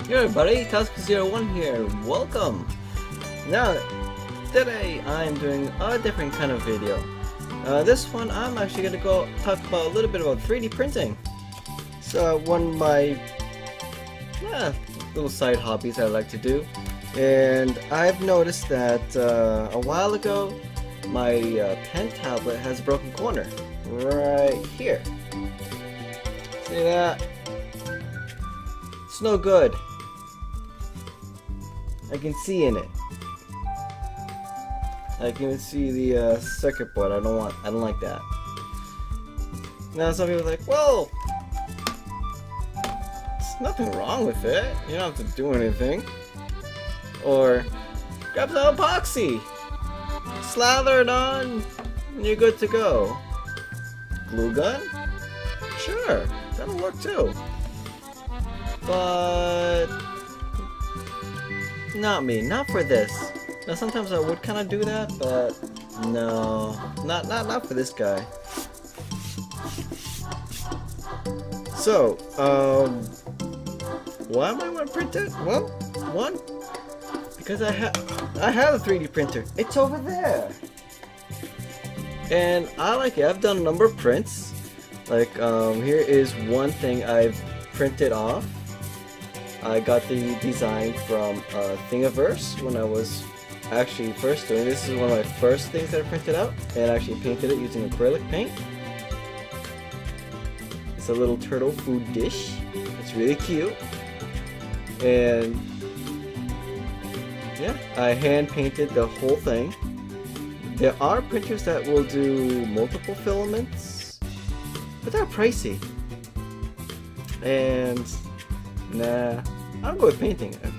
Yo everybody, Task01 here, welcome! Now, today I'm doing a different kind of video. This one I'm actually going to go talk about a little bit about 3D printing. So one of my little side hobbies I like to do. And I've noticed that a while ago my pen tablet has a broken corner. Right here. See that? It's no good. I can see in it. I can see the circuit board. I don't like that. Now some people are like, well, there's nothing wrong with it. You don't have to do anything. Or grab some epoxy, slather it on, and you're good to go. Glue gun? Sure, that'll work too. But not me, not for this. Now sometimes I would kind of do that, but no, not for this guy. So, why am I want to print it? Well, one, because I have a 3D printer. It's over there, and I like it. I've done a number of prints. Like, here is one thing I've printed off. I got the design from Thingiverse when I was actually first doing this. This is one of my first things that I printed out and actually painted it using acrylic paint. It's a little turtle food dish. It's really cute. And yeah, I hand painted the whole thing. There are printers that will do multiple filaments, but they're pricey. And nah, I'll go with painting it.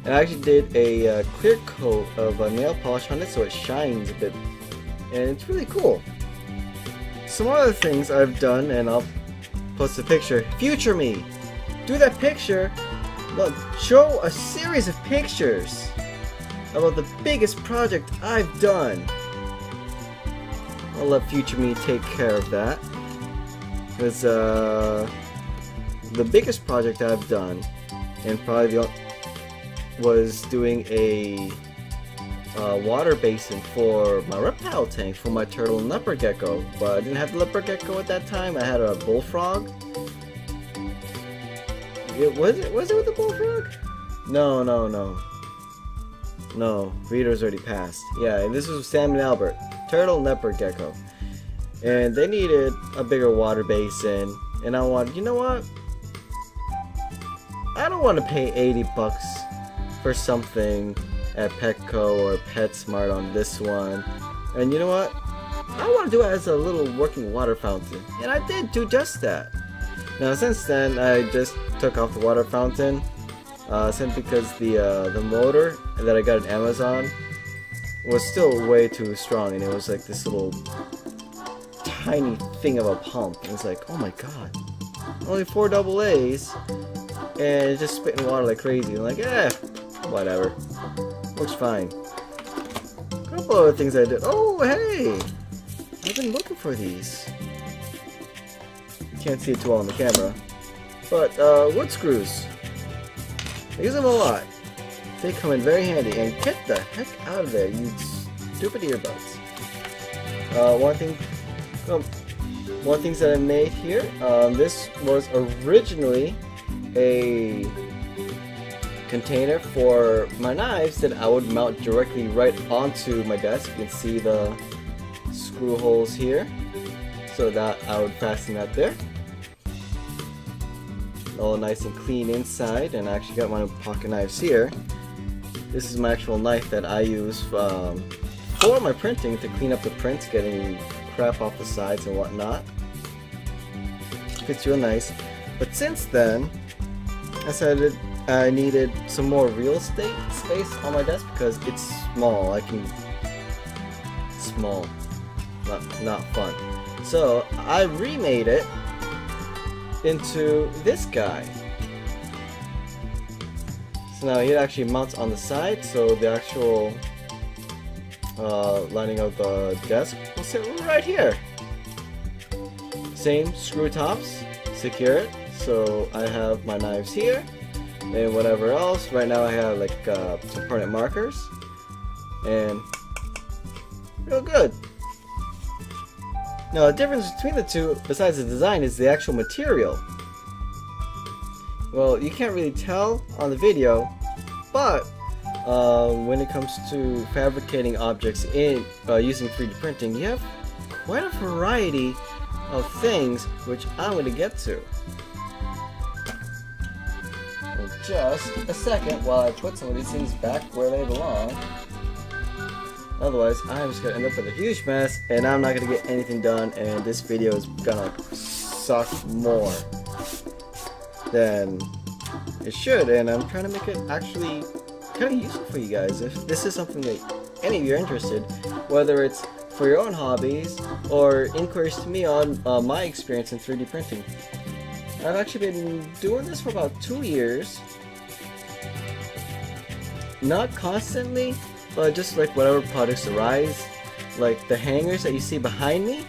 And I actually did a clear coat of nail polish on it so it shines a bit. And it's really cool. Some other things I've done, and I'll post a picture. Future me! Do that picture! Look, show a series of pictures about the biggest project I've done. I'll let future me take care of that. Because, the biggest project I've done, and probably was doing a water basin for my reptile tank for my turtle and leopard gecko. But I didn't have the leopard gecko at that time. I had a bullfrog. Was it with the bullfrog? No, Reader's already passed. Yeah, and this was Sam and Albert, turtle and leopard gecko, and they needed a bigger water basin. And I wanted, you know what? I don't want to pay 80 bucks for something at Petco or PetSmart on this one. And you know what? I want to do it as a little working water fountain. And I did do just that. Now since then, I just took off the water fountain. Simply because the motor that I got at Amazon was still way too strong. And it was like this little tiny thing of a pump. And it's like, oh my god. Only 4 AA's. And it's just spitting water like crazy. I'm like, whatever. Looks fine. A couple other things I did. Oh, hey! I've been looking for these. You can't see it too well on the camera. But, wood screws. I use them a lot. They come in very handy. And get the heck out of there, you stupid earbuds. One thing that I made here, this was originally a container for my knives that I would mount directly right onto my desk. You can see the screw holes here, so that I would fasten that there. All nice and clean inside, and I actually got my pocket knives here. This is my actual knife that I use for my printing to clean up the prints, getting crap off the sides and whatnot. Fits real nice. But since then, I decided I needed some more real estate space on my desk because it's small. Small, not fun. So I remade it into this guy. So now it actually mounts on the side, so the actual lining of the desk will sit right here. Same screw tops, secure it. So I have my knives here, and whatever else. Right now I have like some permanent markers, and real good. Now the difference between the two, besides the design, is the actual material. Well, you can't really tell on the video, but when it comes to fabricating objects in using 3D printing, you have quite a variety of things, which I'm going to get to. In just a second, while I put some of these things back where they belong. Otherwise, I'm just going to end up with a huge mess, and I'm not going to get anything done, and this video is going to suck more than it should, and I'm trying to make it actually kind of useful for you guys. If this is something that any of you are interested, whether it's for your own hobbies or inquiries to me on my experience in 3D printing. I've actually been doing this for about 2 years. Not constantly, but just like whatever projects arise. Like the hangers that you see behind me,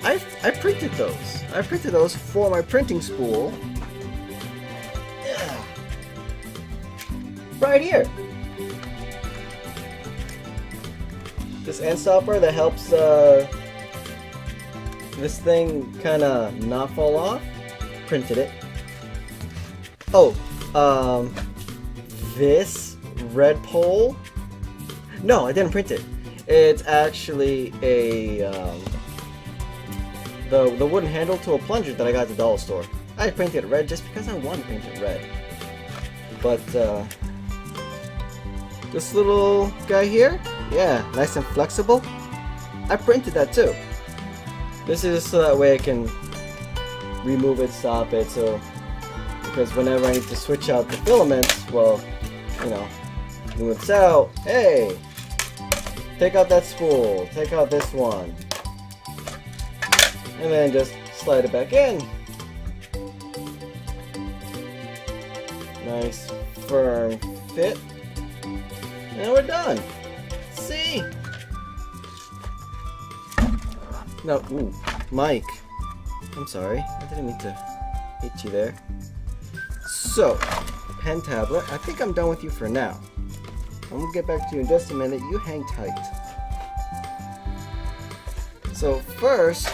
I printed those. I printed those for my printing spool. Yeah. Right here. This end stopper that helps this thing kind of not fall off. Printed it. Oh, this red pole. No, I didn't print it. It's actually a the wooden handle to a plunger that I got at the dollar store. I painted it red just because I wanted to paint it red. But this little guy here, yeah, nice and flexible. I printed that too. This is so that way I can remove it, stop it, so because whenever I need to switch out the filaments, well, you know, move it out. Hey, take out that spool, take out this one, and then just slide it back in. Nice firm fit, and we're done. See? No, ooh, Mike. I'm sorry, I didn't mean to hit you there. So, pen tablet, I think I'm done with you for now. I'm gonna get back to you in just a minute. You hang tight. So first,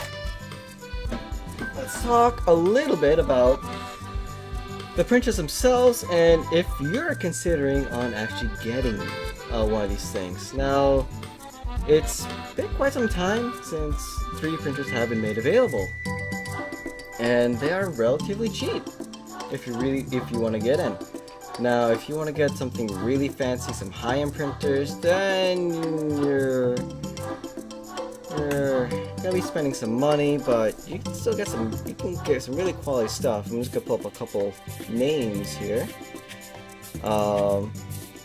let's talk a little bit about the printers themselves, and if you're considering on actually getting one of these things. Now, it's been quite some time since 3D printers have been made available, and they are relatively cheap if you want to get in. Now, if you want to get something really fancy, some high-end printers, then you're gonna be spending some money, but you can still get some. You can get some really quality stuff. I'm just gonna pull up a couple names here.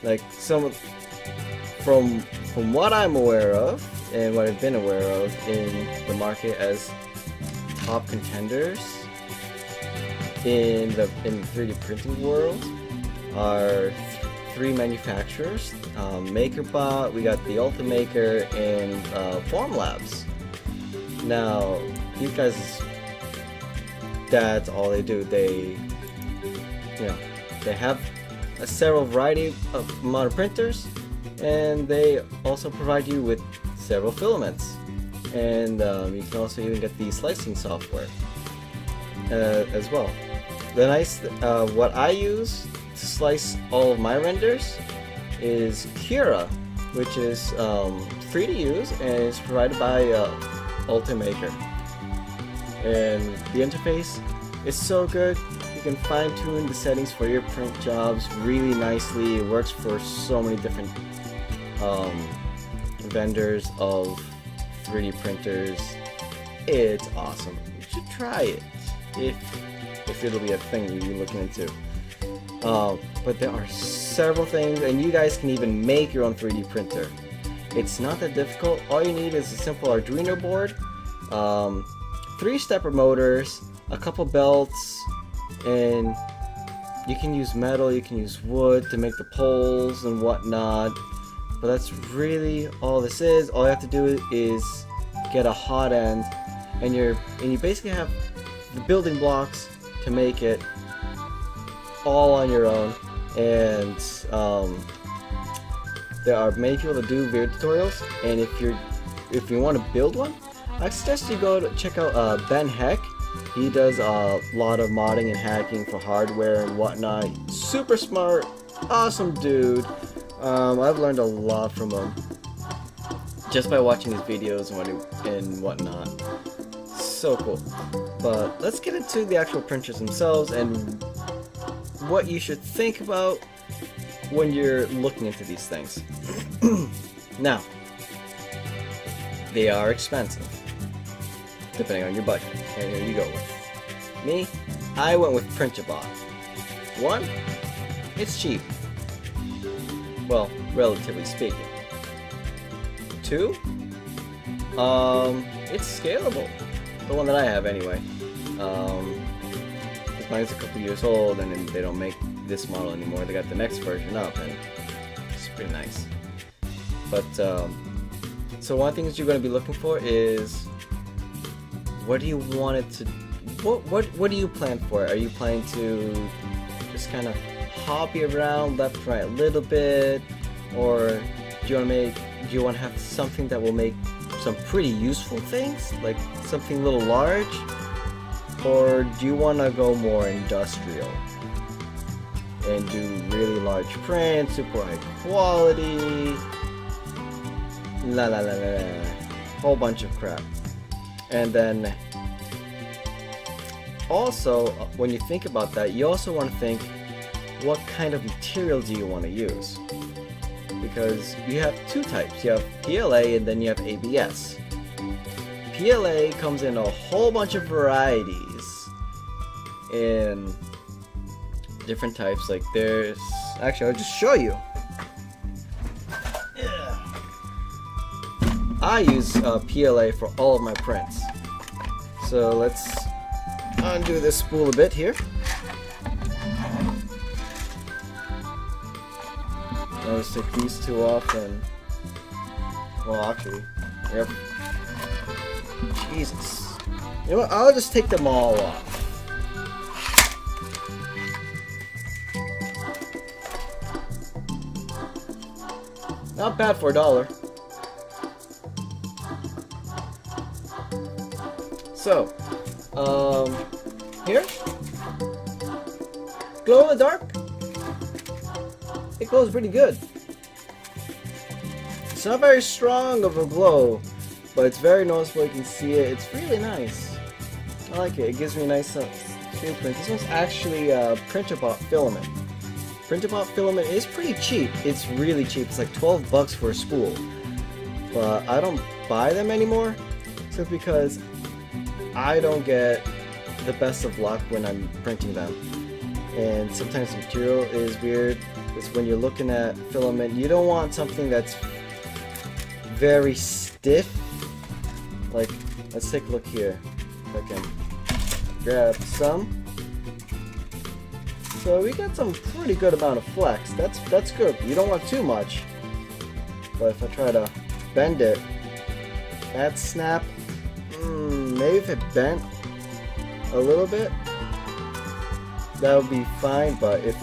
Like some from what I'm aware of and what I've been aware of in the market as top contenders in the 3D printing world are three manufacturers: MakerBot, we got the Ultimaker, and Formlabs. Now, these guys, that's all they do. They have a several variety of amount of printers, and they also provide you with several filaments, and you can also even get the slicing software as well. The nice, what I use to slice all of my renders is Cura, which is free to use and it's provided by Ultimaker. And the interface is so good. You can fine-tune the settings for your print jobs really nicely. It works for so many different vendors of 3D printers. It's awesome. You should try it if it'll be a thing you're looking into. But there are several things, and you guys can even make your own 3D printer. It's not that difficult. All you need is a simple Arduino board, 3 stepper motors, a couple belts, and you can use metal, you can use wood to make the poles and whatnot. But that's really all this is. All you have to do is get a hot end, and you basically have the building blocks to make it all on your own. and there are many people that do video tutorials. And if you want to build one, I suggest you go to check out Ben Heck. He does a lot of modding and hacking for hardware and whatnot. Super smart, awesome dude. I've learned a lot from him just by watching his videos and whatnot. So cool. But let's get into the actual printers themselves and what you should think about when you're looking into these things. Now, they are expensive, depending on your budget. And here you go with. Me, I went with Printabot. One, it's cheap. Well, relatively speaking. Two, it's scalable. The one that I have anyway. Mine's a couple years old and then they don't make this model anymore. They got the next version up and it's pretty nice. But, so one thing that you're going to be looking for is what do you want it to, what do you plan for? Are you planning to just kind of hobby around left, right a little bit? Or do you want to have something that will make some pretty useful things? Like something a little large? Or do you want to go more industrial and do really large prints, super high quality, whole bunch of crap? And then also, when you think about that, you also want to think, what kind of material do you want to use? Because you have two types. You have PLA and then you have ABS. PLA comes in a whole bunch of varieties in different types. Like there's, actually I'll just show you. I use PLA for all of my prints. So let's undo this spool a bit here. I'll just take these two off and, well actually, yep. Jesus. You know what? I'll just take them all off. Not bad for $1. So, here. Glow in the dark. It glows pretty good. It's not very strong of a glow, but it's very noticeable. You can see it. It's really nice. I like it. It gives me a nice screen print. This one's actually Printabot filament. Printabot filament is pretty cheap. It's really cheap. It's like 12 bucks for a spool. But I don't buy them anymore simply because I don't get the best of luck when I'm printing them. And sometimes the material is weird. Because when you're looking at filament, you don't want something that's very stiff. Like, let's take a look here. If I can grab some. So we got some pretty good amount of flex. That's good. You don't want too much. But if I try to bend it, that snap, maybe if it bent a little bit, that would be fine. But if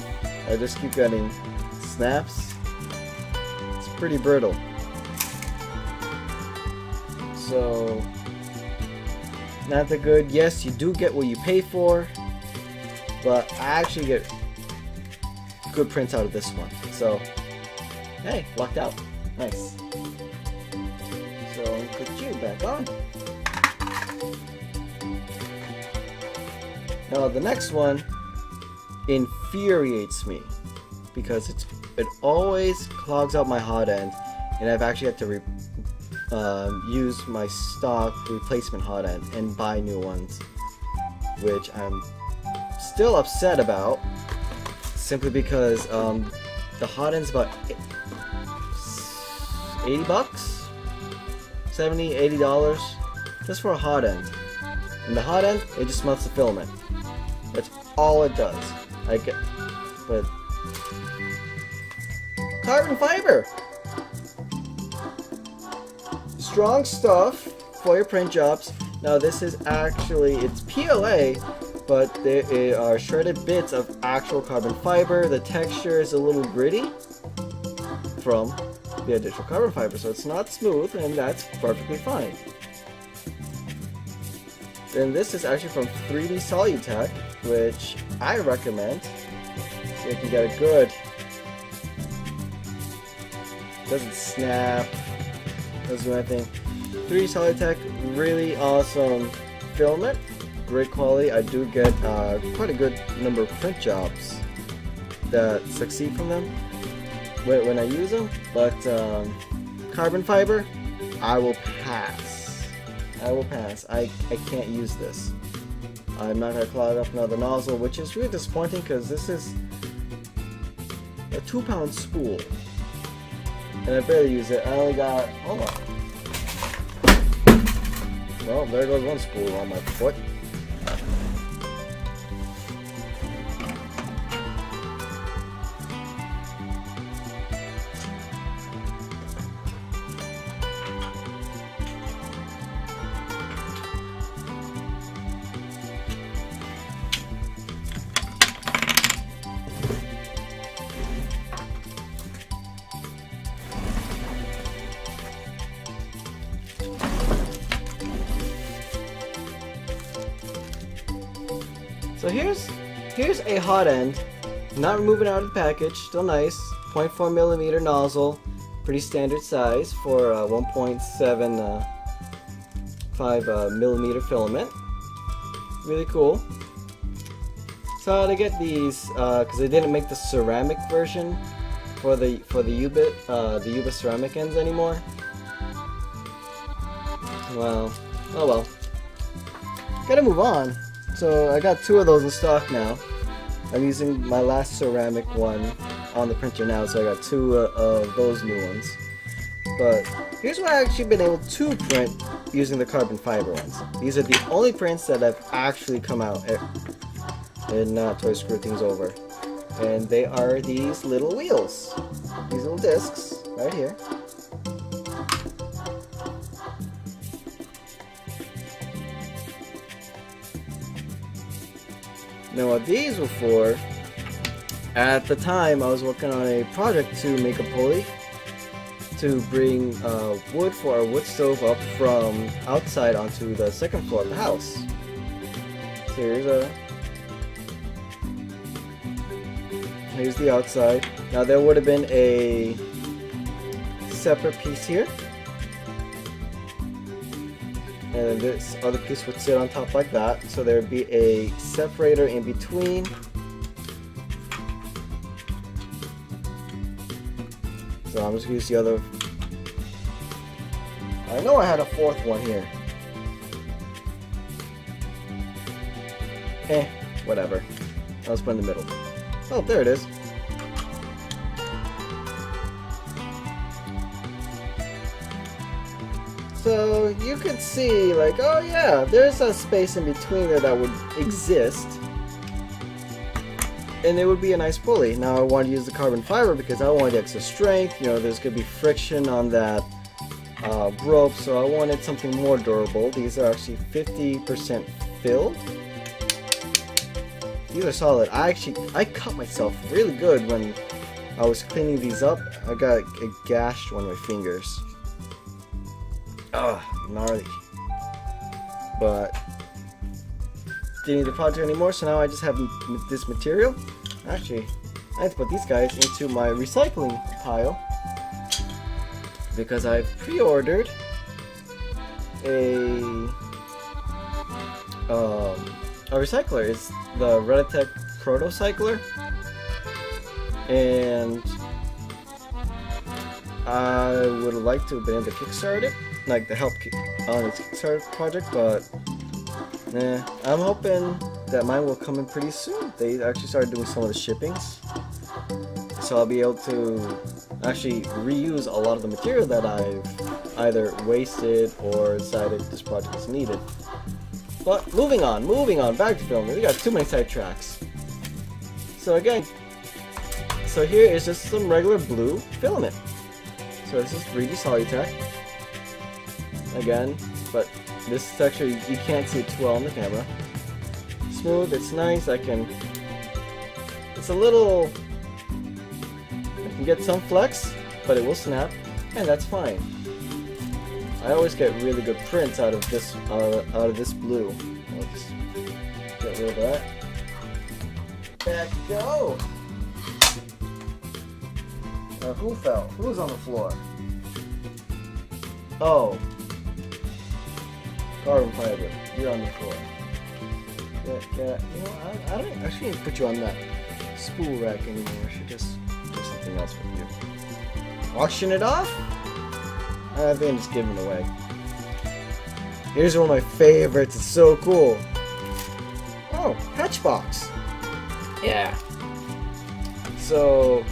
I just keep getting snaps, it's pretty brittle. So, not that good. Yes, you do get what you pay for, but I actually get good prints out of this one. So, hey, lucked out. Nice. So, put you back on. Now, the next one infuriates me because it always clogs up my hot end, and I've actually had to use my stock replacement hot end and buy new ones, which I'm still upset about, simply because the hot end's about 80 bucks, 70, $80 just for a hot end. And the hot end, it just melts the filament. That's all it does. But carbon fiber, strong stuff for your print jobs. Now this is actually, it's PLA, but there are shredded bits of actual carbon fiber. The texture is a little gritty from the additional carbon fiber, so it's not smooth, and that's perfectly fine. Then this is actually from 3D Solutech, which I recommend. So you can get a good, doesn't snap, doesn't do anything. 3D Solutech, really awesome filament, great quality. I do get quite a good number of print jobs that succeed from them when I use them, but carbon fiber, I will pass. I can't use this. I'm not going to clog up another nozzle, which is really disappointing because this is a 2-pound spool. And I barely use it. I only got, hold on. Well, there goes one spool on my foot. So here's a hot end, not removing out of the package, still nice, 0.4 millimeter nozzle, pretty standard size for 1.75 millimeter filament, really cool. So to get these, because they didn't make the ceramic version for the Yuba ceramic ends anymore. Well, oh well, gotta move on. So I got 2 of those in stock now. I'm using my last ceramic one on the printer now, so I got 2 of those new ones. But here's what I've actually been able to print using the carbon fiber ones. These are the only prints that have actually come out and not toy screw things over. And they are these little wheels, these little discs right here. Now what these were for, at the time I was working on a project to make a pulley to bring wood for our wood stove up from outside onto the 2nd floor of the house. So here's the outside. Now there would have been a separate piece here, and this other piece would sit on top like that, so there would be a separator in between. So I'm just gonna use the other. I know I had a 4th one here. Whatever. I'll just put in the middle. Oh, there it is. So you could see, like, oh yeah, there's a space in between there that would exist, and it would be a nice pulley. Now I wanted to use the carbon fiber because I wanted extra strength. You know, there's gonna be friction on that rope, so I wanted something more durable. These are actually 50% filled. These are solid. I cut myself really good when I was cleaning these up. I got a gashed one of my fingers. Ugh, gnarly. But didn't need the project anymore, so now I just have this material. Actually, I have to put these guys into my recycling pile because I've pre-ordered a recycler. It's the Reditech Protocycler, and I would like to have been able to kickstart it, like to help on its Kickstarter project, but I'm hoping that mine will come in pretty soon. They actually started doing some of the shippings, so I'll be able to actually reuse a lot of the material that I've either wasted or decided this project is needed. But moving on, back to filming. We got too many sidetracks. So again, here is just some regular blue filament. So this is 3D Solutech. Again, but this texture, you can't see it too well on the camera. smooth, it's nice. It's a little, I can get some flex, but it will snap, and that's fine. I always get really good prints out of this blue. I'll just get rid of that. Back you go. Who fell? Who's on the floor? Oh. Carbon fiber. You're on the floor. You know, I don't actually need to put you on that spool rack anymore. I should just do something else with you. Auction it off? I think I'm just giving it away. Here's one of my favorites. It's so cool. Oh, Hatchbox. Yeah. So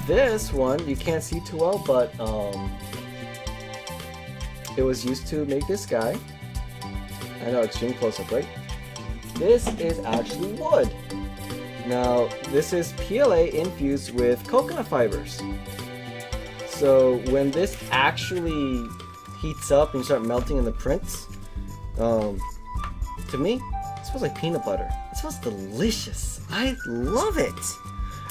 this one you can't see too well, but it was used to make this guy. I know, extreme close-up, right? This is actually wood. Now, this is PLA infused with coconut fibers. So when this actually heats up and you start melting in the prints, to me, it smells like peanut butter. It smells delicious. I love it.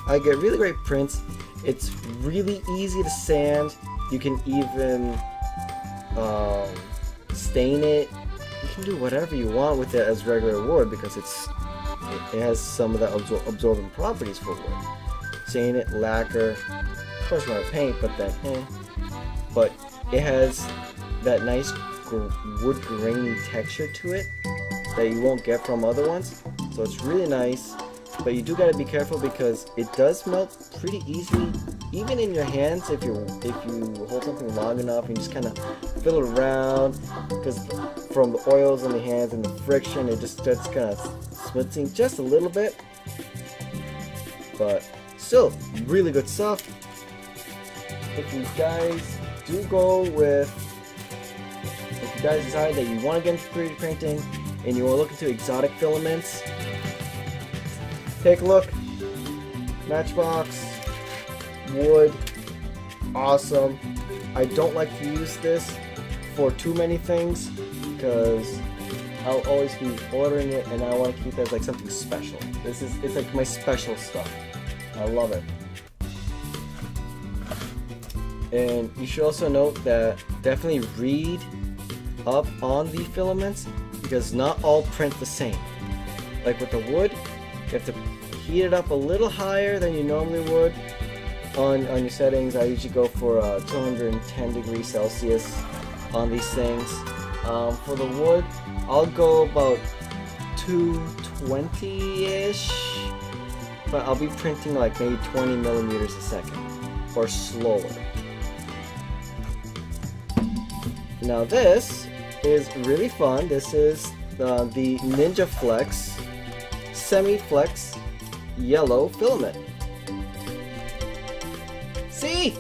I get really great prints. It's really easy to sand. You can even stain it. You can do whatever you want with it as regular wood because it has some of the absorbent properties for wood. Stain it, lacquer, of course you want to paint, but then but it has that nice wood grainy texture to it that you won't get from other ones. So it's really nice, but you do gotta be careful because it does melt pretty easily, even in your hands if you hold something long enough and you just kind of fill it around, because from the oils in the hands and the friction, it just starts kind of smutzing just a little bit. But still, really good stuff. If you guys do go with, if you guys decide that you want to get into 3D printing and you want to look into exotic filaments, take a look. Matchbox, wood, awesome. I don't like to use this for too many things because I'll always be ordering it and I want to keep it as like something special. It's like my special stuff. I love it. And you should also note that definitely read up on the filaments because not all print the same. Like with the wood, you have to heat it up a little higher than you normally would on your settings. I usually go for 210 degrees Celsius on these things. For the wood, I'll go about 220-ish, but I'll be printing like maybe 20 millimeters a second or slower. Now this is really fun. This is the Ninja Flex Semi-Flex Yellow Filament. See?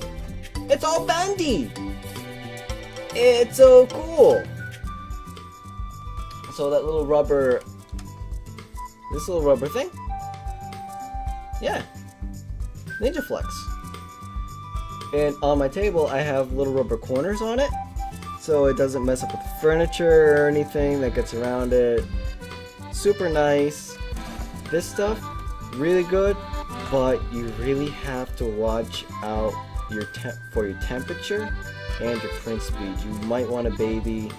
It's all bendy! It's so cool! So that little rubber, this little rubber thing, yeah, Ninja Flex. And on my table I have little rubber corners on it, so it doesn't mess up with the furniture or anything that gets around it. Super nice. This stuff, really good, but you really have to watch out for your temperature and your print speed. You might want to baby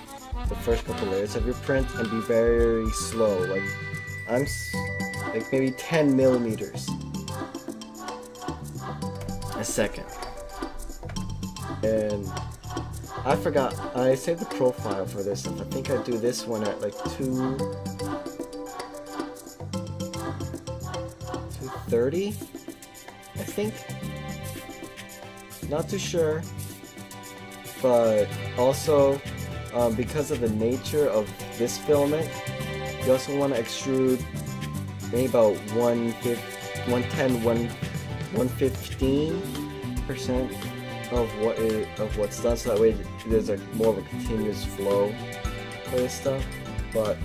the first couple layers of your print and be very slow. Like I'm like maybe 10 millimeters a second. And I forgot, I saved the profile for this stuff. I think I do this one at like 230, I think. Not too sure, but also because of the nature of this filament, you also want to extrude maybe about 115% of what's done, so that way there's like more of a continuous flow for this stuff. But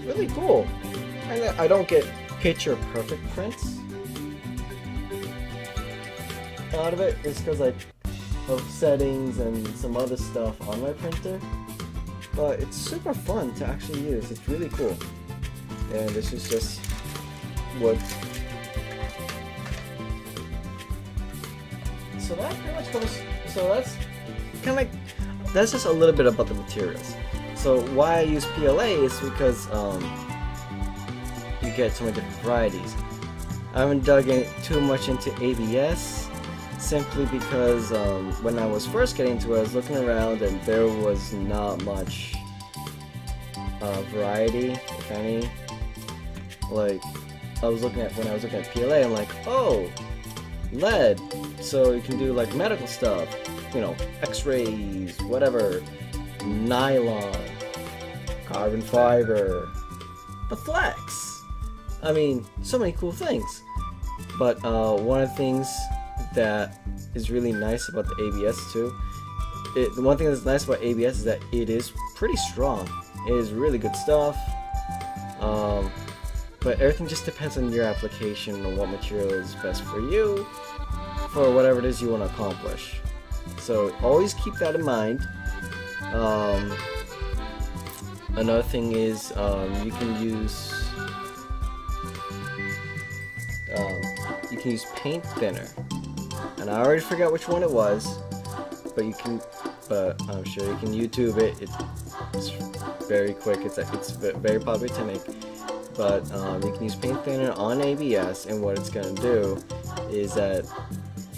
really cool. And I don't get picture perfect prints out of it. It's because like of settings and some other stuff on my printer, but it's super fun to actually use. It's really cool. and this is just wood. So that pretty much covers. So that's kind of like, that's just a little bit about the materials. So why I use PLA is because you get so many different varieties. I haven't dug in too much into ABS simply because when I was first getting into it, I was looking around and there was not much variety, if any. Like when I was looking at PLA, I'm like, oh, lead, so you can do like medical stuff, you know, x-rays, whatever, nylon, carbon fiber, the flex. I mean, so many cool things. But one of the things that is really nice about the ABS too, the one thing that's nice about ABS is that it is pretty strong. It is really good stuff. But everything just depends on your application and what material is best for you, for whatever it is you want to accomplish. So always keep that in mind. Another thing is you can use paint thinner, and I already forgot which one it was, but I'm sure you can YouTube it. It's very quick. It's very popular to make. But you can use paint thinner on ABS, and what it's going to do is that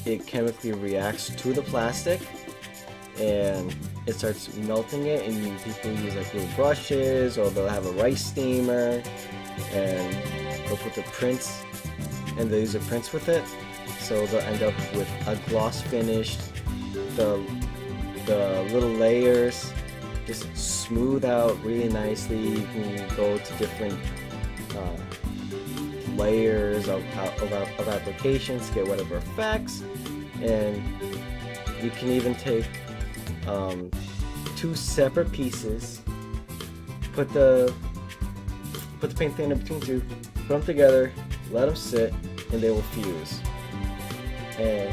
it chemically reacts to the plastic and it starts melting it, and people use like little brushes, or they'll have a rice steamer and they'll put the prints, and they'll use the prints with it, so they'll end up with a gloss finish. The little layers just smooth out really nicely. You can go to different layers of applications to get whatever effects, and you can even take two separate pieces, put the paint thinner between two, put them together, let them sit, and they will fuse, and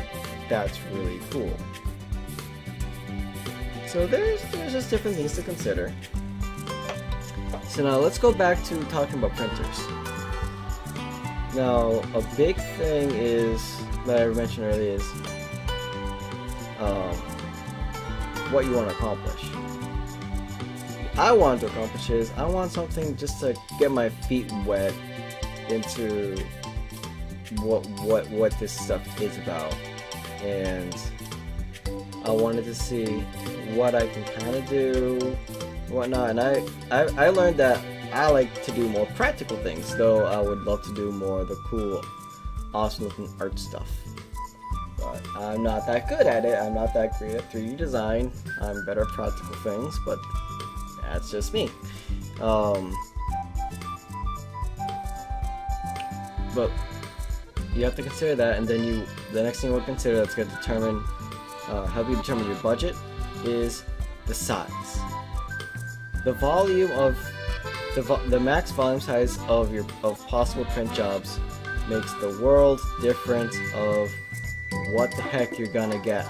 that's really cool. So there's just different things to consider. So now let's go back to talking about printers. Now, a big thing is that I mentioned earlier is what you want to accomplish. I want to accomplish is I want something just to get my feet wet into what this stuff is about, and I wanted to see what I can kind of do, whatnot. And I learned that I like to do more practical things, though I would love to do more of the cool, awesome looking art stuff. But I'm not that good at it. I'm not that great at 3D design. I'm better at practical things, but that's just me. But you have to consider that, and then the next thing we'll consider that's going to determine, help you determine your budget, is the size. The volume of the max volume size of possible print jobs makes the world difference of what the heck you're gonna get.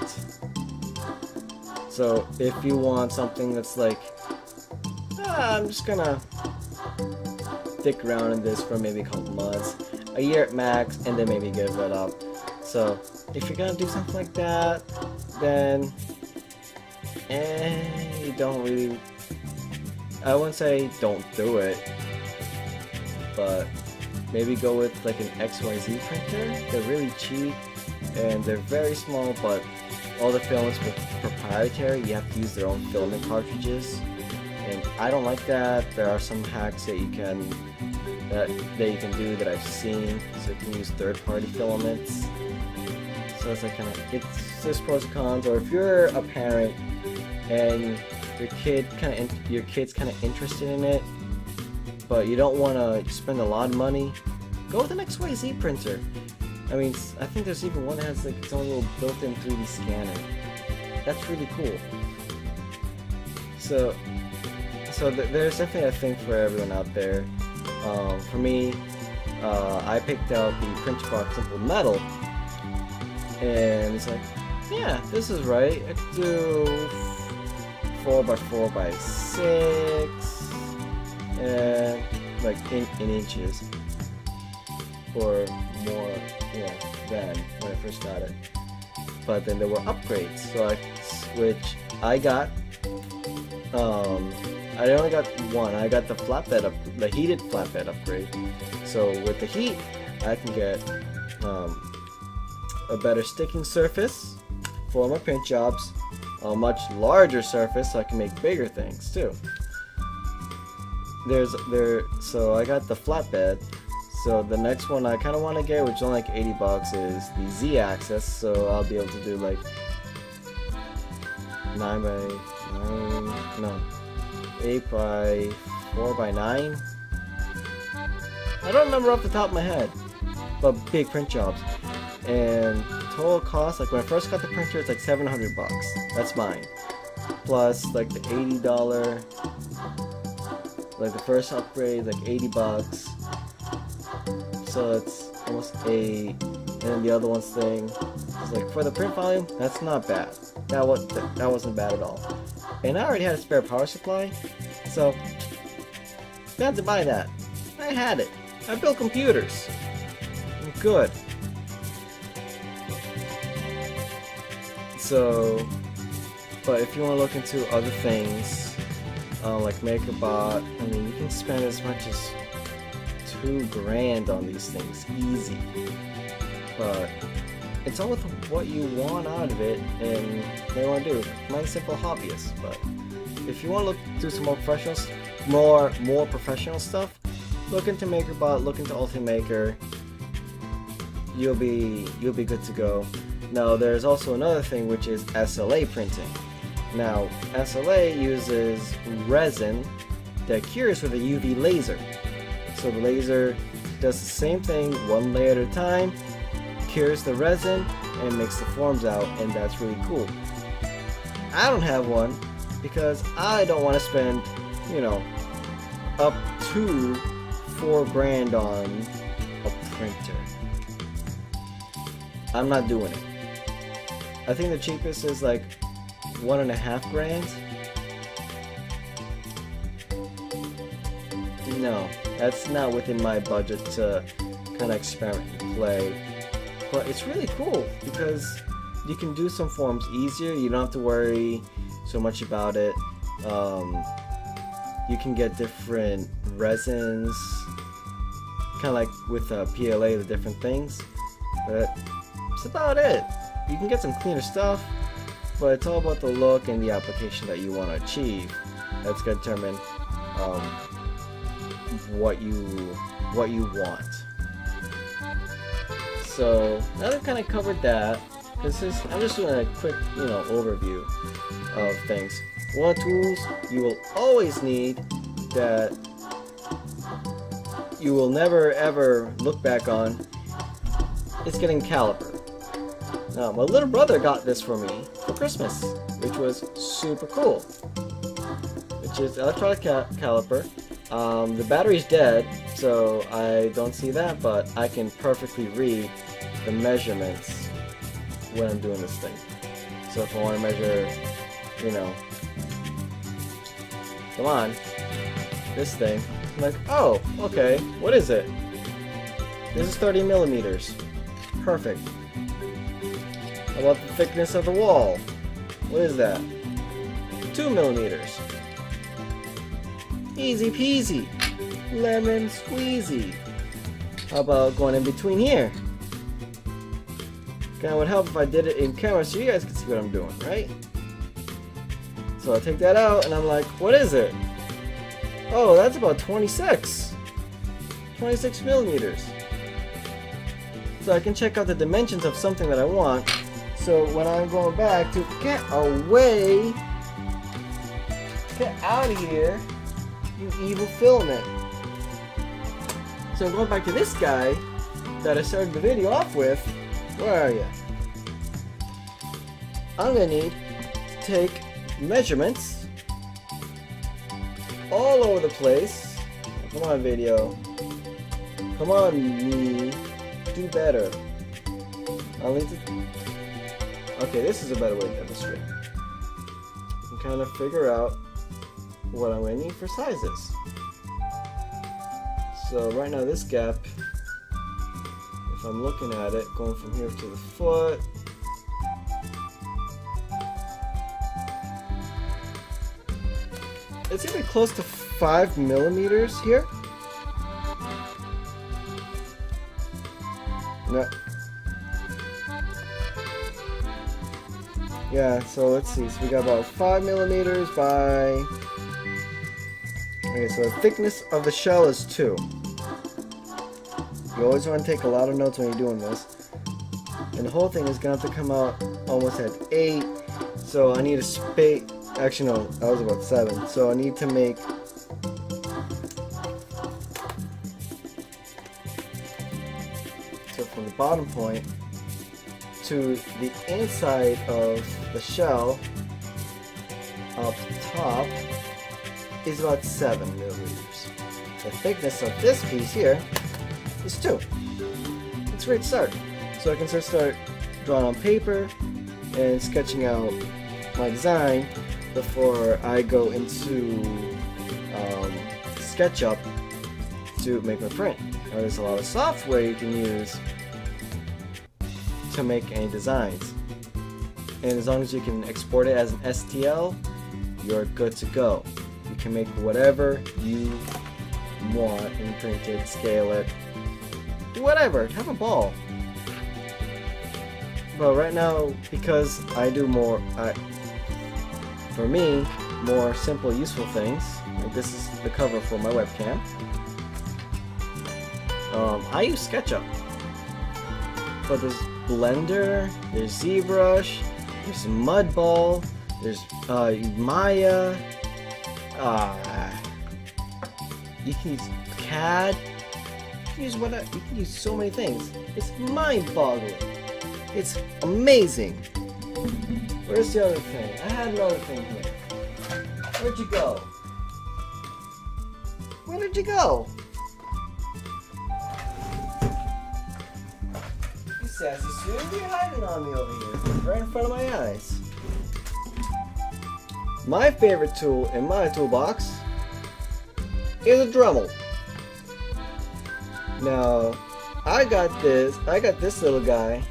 So if you want something that's like, I'm just gonna stick around in this for maybe a couple months, a year at max, and then maybe give it up. So if you're gonna do something like that, then you don't really, I wouldn't say don't do it, but maybe go with like an XYZ printer. They're really cheap and they're very small, but all the filaments are proprietary. You have to use their own filament cartridges, and I don't like that. There are some hacks that you can do that I've seen, so you can use third-party filaments. So it's like there's pros and cons. Or if you're a parent and your kid's kind of interested in it, but you don't want to spend a lot of money, go with an XYZ printer. I mean, I think there's even one that has like its own little built-in 3D scanner. That's really cool. So there's definitely a thing for everyone out there. For me, I picked out the Printerbox Simple Metal, and it's like, yeah, this is right. I could do 4x4x6, and like in inches or more, yeah, than when I first got it. But then there were upgrades, so I got. I only got one. I got the heated flatbed upgrade. So with the heat, I can get a better sticking surface for my paint jobs, a much larger surface so I can make bigger things too. So I got the flatbed. So the next one I kind of want to get, which is only like 80 bucks, is the Z-axis. So I'll be able to do like 9 by 9, no, 8 by 4 by 9. I don't remember off the top of my head, but big print jobs. And total cost, like when I first got the printer, it's like 700 bucks. That's mine. Plus like the $80, like the first upgrade, like 80 bucks. So it's almost $8. And then the other one's thing, it's like for the print volume, that's not bad. That wasn't bad at all. And I already had a spare power supply, so I had to buy that. I had it. I built computers. I'm good. So, but if you want to look into other things, like MakerBot, I mean, you can spend as much as $2 grand on these things, easy. But it's all with what you want out of it and what you want to do. Mine's simple hobbyist, but if you want to do some more professional, more professional stuff, look into MakerBot, look into Ultimaker. You'll be good to go. Now there's also another thing, which is SLA printing. Now SLA uses resin that cures with a UV laser. So the laser does the same thing, one layer at a time, cures the resin and makes the forms out, and that's really cool. I don't have one because I don't want to spend, you know, up to $4 grand on a printer. I'm not doing it. I think the cheapest is like $1.5 grand. No, that's not within my budget to kind of experiment and play. But it's really cool because you can do some forms easier. You don't have to worry so much about it. You can get different resins, kind of like with PLA, the different things. But that's about it. You can get some cleaner stuff, but it's all about the look and the application that you want to achieve. That's going to determine what you want. So now that I've kind of covered that, I'm just doing a quick, overview of things. One of the tools you will always need that you will never ever look back on is getting a caliper. Now, my little brother got this for me for Christmas, which was super cool. Which is electronic caliper. The battery's dead, so I don't see that, but I can perfectly read the measurements when I'm doing this thing. So if I want to measure, come on, this thing, I'm like, oh, okay, what is it? This is 30 millimeters. Perfect. How about the thickness of the wall? What is that? 2 millimeters. Easy peasy. Lemon squeezy. How about going in between here? Kind of would help if I did it in camera so you guys can see what I'm doing, right? So I take that out and I'm like, what is it? Oh, that's about 26 millimeters. So I can check out the dimensions of something that I want. So when I'm going back to get away, get out of here, you evil filament. So I'm going back to this guy that I started the video off with. Where are you? I'm gonna need to take measurements all over the place. Come on, video. Come on, me. Do better. I'll need to. Okay, this is a better way to demonstrate. And kind of figure out what I'm gonna need for sizes. So right now this gap, if I'm looking at it, going from here to the foot, it's gonna be close to 5 millimeters here. No. Yeah, so let's see. So we got about 5 millimeters by. Okay, so the thickness of the shell is 2. You always want to take a lot of notes when you're doing this. And the whole thing is gonna have to come out almost at 8. So I need a space. Actually, no, I was about 7. So I need to make. So from the bottom point to the inside of the shell up top is about 7 millimeters. The thickness of this piece here is 2. It's a great start. So I can start drawing on paper and sketching out my design before I go into SketchUp to make my print. Now, there's a lot of software you can use to make any designs, and as long as you can export it as an STL, you're good to go. You can make whatever you want and print it, scale it, do whatever, have a ball. But right now, because I do more, for me, more simple, useful things, like this is the cover for my webcam, I use SketchUp. But there's Blender, there's ZBrush, there's Mudball, there's Maya, you can use CAD, you can use whatever, you can use so many things. It's mind-boggling. It's amazing. Where's the other thing? I had another thing here. Where'd you go? Where did you go? You sassy Sue, you're hiding on me over here, right in front of my eyes. My favorite tool in my toolbox is a Dremel. Now, I got this little guy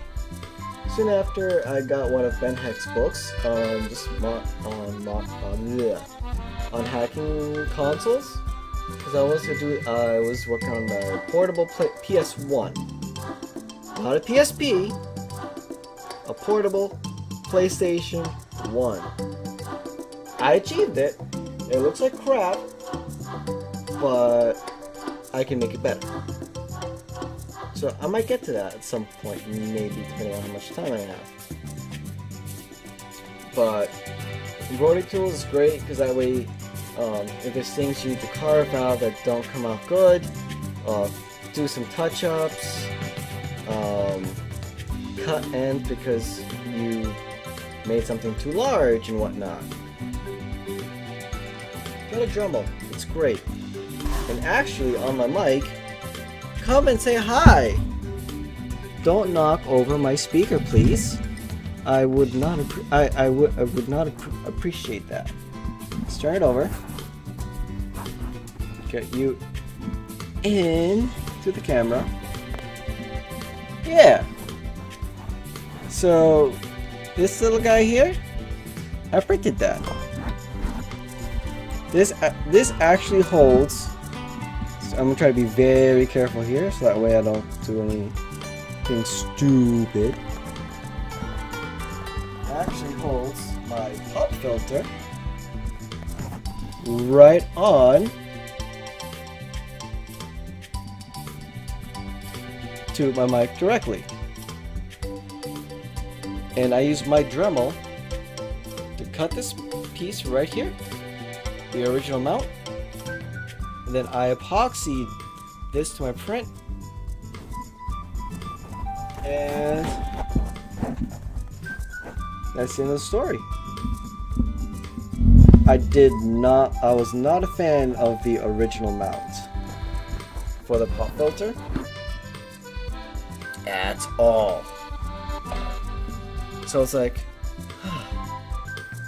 soon after I got one of Ben Heck's books on hacking consoles, because I was working on my portable PS1, not a PSP, a portable PlayStation 1. I achieved it. It looks like crap, but I can make it better. So I might get to that at some point, maybe, depending on how much time I have. But embroidery tools is great, because that way, if there's things you need to carve out that don't come out good, do some touch-ups, cut ends because you made something too large and whatnot. Get a Dremel, it's great. And actually, on my mic, come and say hi. Don't knock over my speaker, please. I would not appreciate that. Let's turn it over. Get you in to the camera. Yeah. So this little guy here, I printed that. This actually holds. I'm gonna try to be very careful here, so that way I don't do anything stupid. It actually holds my pop filter right on to my mic directly. And I use my Dremel to cut this piece right here, the original mount. And then I epoxied this to my print, and that's the end of the story. I was not a fan of the original mount for the pop filter at all. So it's like,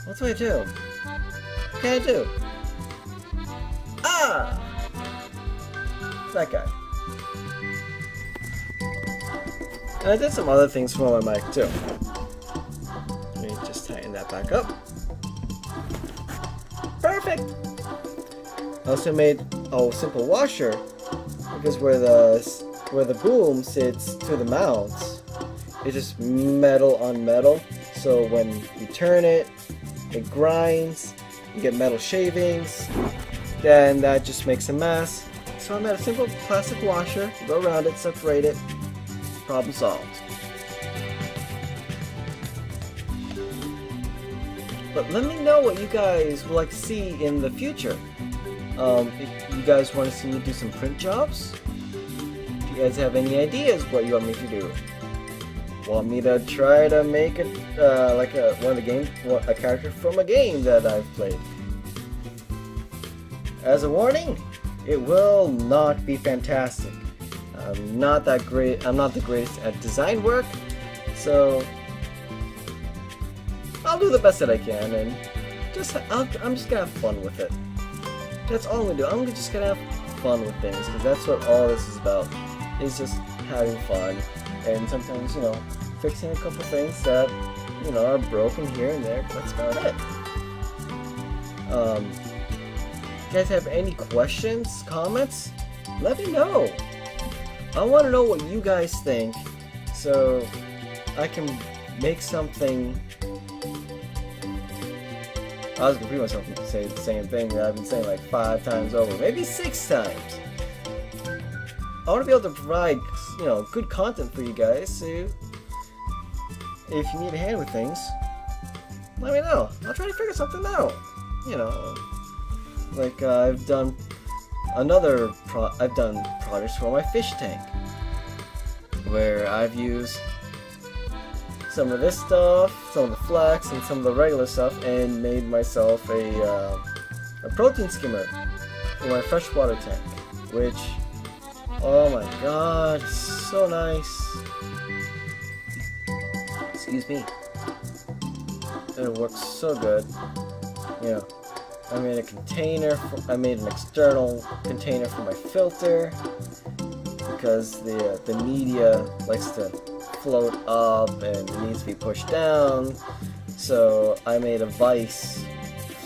what do I do? What can I do? that guy. And I did some other things for my mic too. Let me just tighten that back up. Perfect! I also made a simple washer because where the boom sits to the mounts, it's just metal on metal. So when you turn it, it grinds, you get metal shavings, then that just makes a mess. So I made a simple plastic washer, go around it, separate it, problem solved. But let me know what you guys would like to see in the future. If you guys want to see me do some print jobs, if you guys have any ideas what you want me to do, want me to try to make it like a character from a game that I've played. As a warning, it will not be fantastic. I'm not that great. I'm not the greatest at design work, so I'll do the best that I can, and I'm just gonna have fun with it. That's all I'm gonna do. I'm just gonna have fun with things, because that's what all this is about. Is just having fun, and sometimes, you know, fixing a couple things that, you know, are broken here and there. That's about it. You guys have any questions, comments? Let me know. I want to know what you guys think, so I can make something. I was gonna repeat myself and say the same thing that I've been saying like 5 times over, maybe 6 times. I want to be able to provide, you know, good content for you guys. So if you need a hand with things, let me know. I'll try to figure something out. You know, like I've done projects for my fish tank, where I've used some of this stuff, some of the flax, and some of the regular stuff, and made myself a protein skimmer for my freshwater tank, which, oh my god, so nice. Excuse me. It works so good. You know, I made a container. I made an external container for my filter because the media likes to float up and it needs to be pushed down. So I made a vise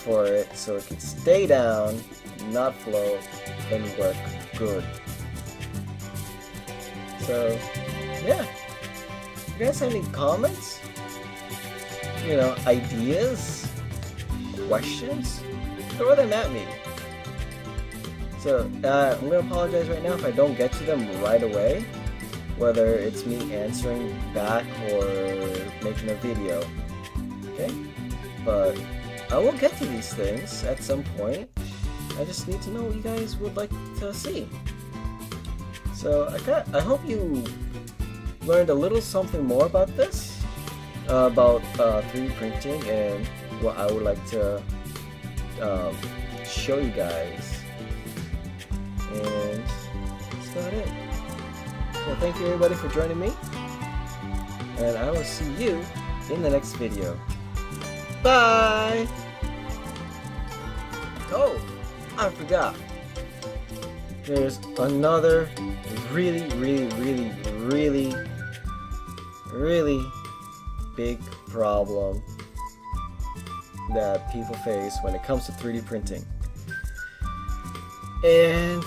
for it so it can stay down, not float, and work good. So yeah, if you guys have any comments, you know, ideas, questions, throw them at me. So I'm gonna apologize right now if I don't get to them right away, whether it's me answering back or making a video. Okay, but I will get to these things at some point. I just need to know what you guys would like to see. So I hope you learned a little something more about this, about 3D printing, and what I would like to show you guys. And that's about it. So thank you everybody for joining me, and I will see you in the next video. Bye! Oh, I forgot. There's another really big problem that people face when it comes to 3D printing. And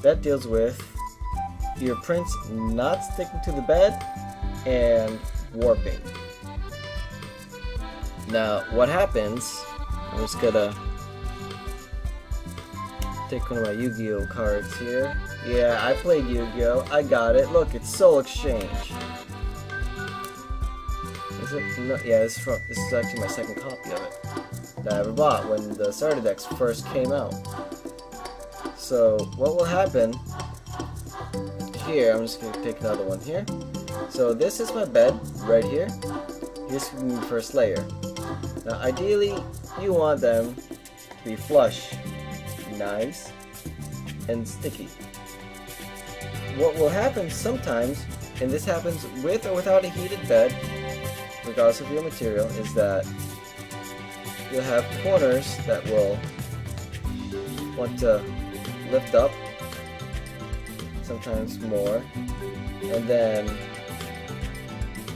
that deals with your prints not sticking to the bed and warping. Now, what happens, I'm just gonna take one of my Yu-Gi-Oh cards here. Yeah, I played Yu-Gi-Oh! I got it. Look, it's Soul Exchange. Is it? No, yeah, this is actually my second copy of it that I ever bought when the starter decks first came out. So, what will happen here, I'm just gonna take another one here. So this is my bed right here. Here's my first layer. Now ideally you want them to be flush, nice, and sticky. What will happen sometimes, and this happens with or without a heated bed, regardless of your material, is that you'll have corners that will want to lift up sometimes more. And then,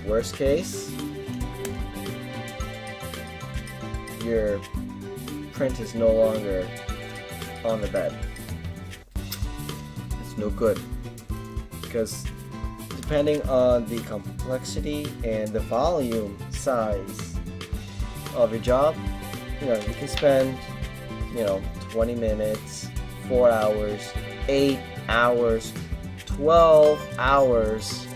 worst case, your print is no longer on the bed. It's no good, because depending on the complexity and the volume size of your job, you can spend 20 minutes, 4 hours, 8 hours, 12 hours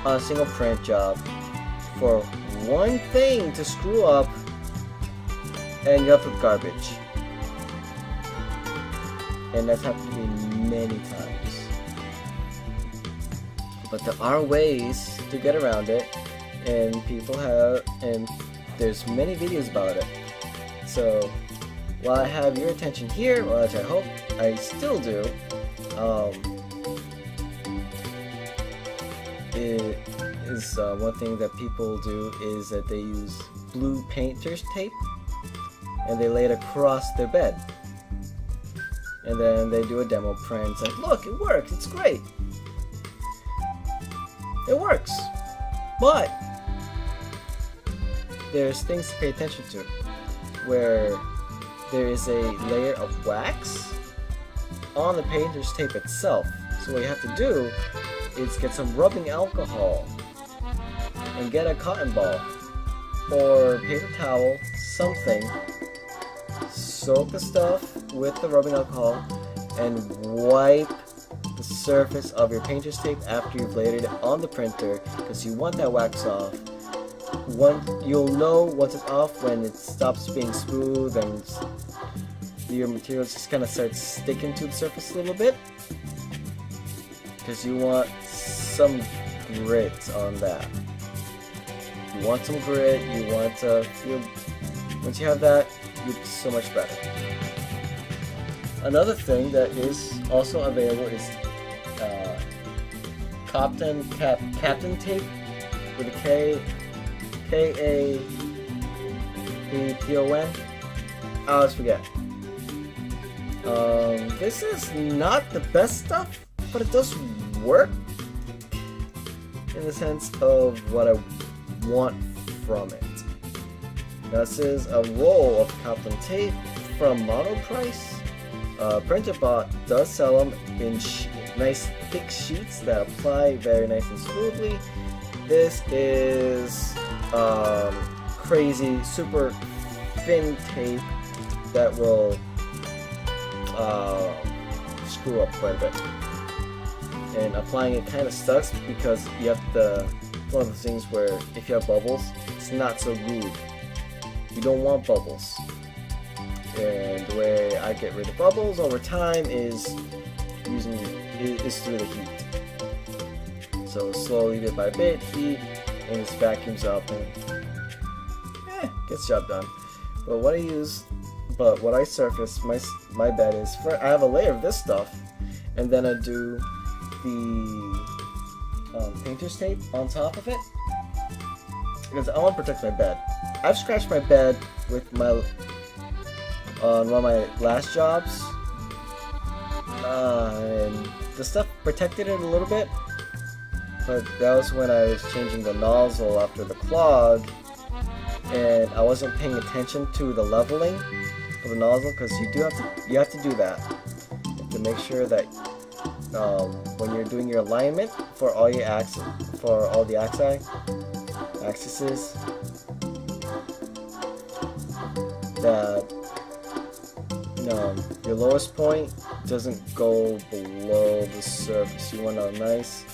on a single print job for one thing to screw up, and you're up with garbage. And that's happened to me many times. But there are ways to get around it, and there's many videos about it. So while I have your attention here, which I hope I still do, it is one thing that people do is that they use blue painter's tape and they lay it across their bed. And then they do a demo print. It's like, look, it works, it's great. It works. But there's things to pay attention to, where there is a layer of wax on the painter's tape itself. So what you have to do is get some rubbing alcohol and get a cotton ball or paper towel, something, soak the stuff with the rubbing alcohol and wipe the surface of your painter's tape after you've laid it on the printer, because you want that wax off. You'll know once it's off when it stops being smooth and your material just kind of starts sticking to the surface a little bit, because you want some grit on that. You want some grit, you want to feel, once you have that, you'll be so much better. Another thing that is also available is Captain tape with a Kapton. I always forget. This is not the best stuff, but it does work in the sense of what I want from it. This is a roll of Capton tape from Monoprice. PrinterBot does sell them in nice thick sheets that apply very nice and smoothly. This is crazy, super thin tape that will screw up quite a bit. And applying it kind of sucks because you have one of the things where if you have bubbles, it's not so good. You don't want bubbles. And the way I get rid of bubbles over time is through the heat. So slowly, bit by bit, heat, and this vacuums up and gets the job done. But what I surface my bed is, I have a layer of this stuff, and then I do the painter's tape on top of it, because I want to protect my bed. I've scratched my bed with on one of my last jobs, and the stuff protected it a little bit, but that was when I was changing the nozzle after the clog, and I wasn't paying attention to the leveling of the nozzle, because you have to do that. You have to make sure that when you're doing your alignment for all the axes, that your lowest point doesn't go below the surface. You want a nice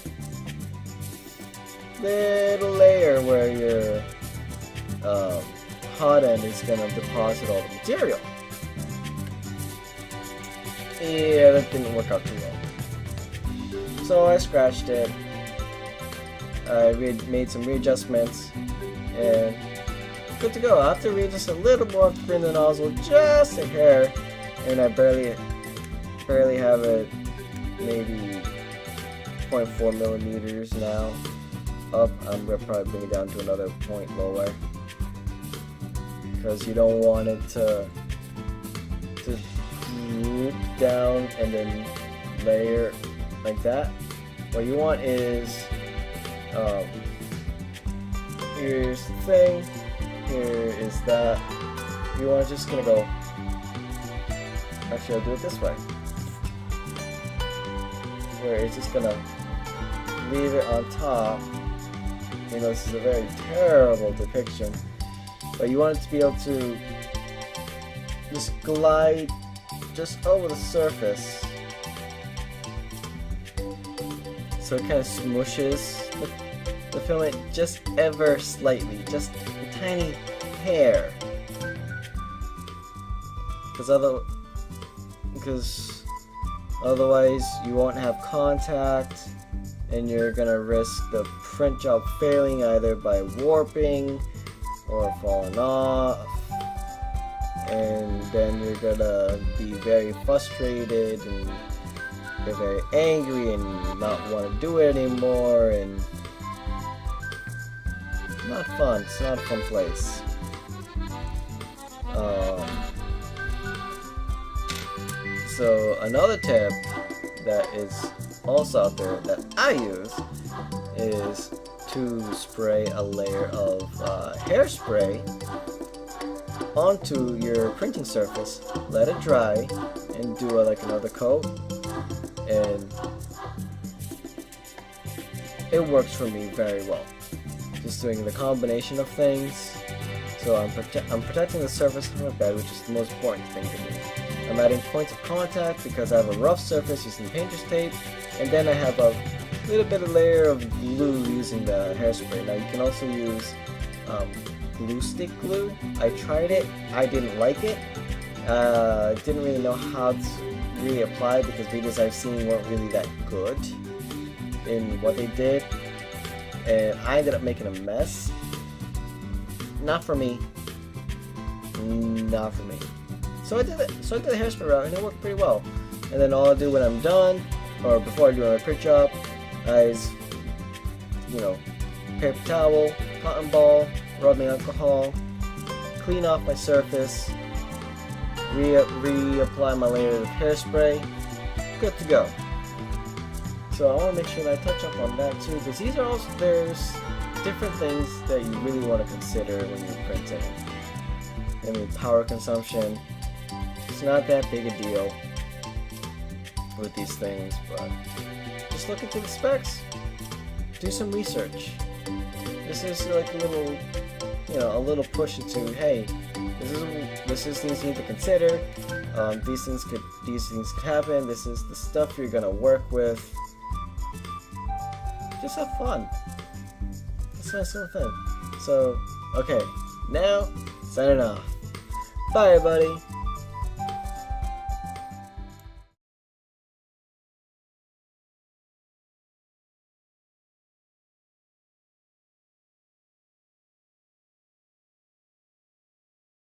little layer where your hot end is going to deposit all the material. Yeah, that didn't work out too well. So I scratched it. I made some readjustments, and good to go. I have to readjust a little more to bring the nozzle just a hair, and I barely have it, maybe 0.4 millimeters now up. I'm gonna probably bring it down to another point lower, because you don't want it to droop down and then layer like that. What you want is, here's the thing, here is that. You want to just gonna go, actually I'll do it this way, where it's just gonna leave it on top. You know, this is a very terrible depiction, but you want it to be able to just glide just over the surface, so it kind of smooshes the filament just ever slightly, just a tiny hair, because otherwise you won't have contact, and you're gonna risk the print job failing either by warping or falling off, and then you're gonna be very frustrated and get very angry and not want to do it anymore, and not fun. It's not a fun place. So another tip that is also out there that I use is to spray a layer of hairspray onto your printing surface, let it dry, and do like another coat, and it works for me very well. Just doing the combination of things. So I'm protecting the surface of my bed, which is the most important thing to me. I'm adding points of contact because I have a rough surface using painter's tape, and then I have a little bit of layer of glue using the hairspray. Now you can also use glue stick glue. I tried it, I didn't like it. Didn't really know how to really apply because videos I've seen weren't really that good in what they did, and I ended up making a mess. Not for me. Not for me. So I did it. So I did the hairspray route, and it worked pretty well. And then all I do when I'm done, or before I do my print job, is, you know, paper towel, cotton ball, rubbing alcohol, clean off my surface, reapply my layer of hairspray, good to go. So I want to make sure that I touch up on that too, because these are also, there's different things that you really want to consider when you're printing. I mean, power consumption, it's not that big a deal with these things, but just look into the specs, do some research. This is like a little, you know, a little push into, hey, this is things you need to consider. These things could happen. This is the stuff you're gonna work with. Just have fun. It's a nice little thing. So, okay, now signing off. Bye, everybody.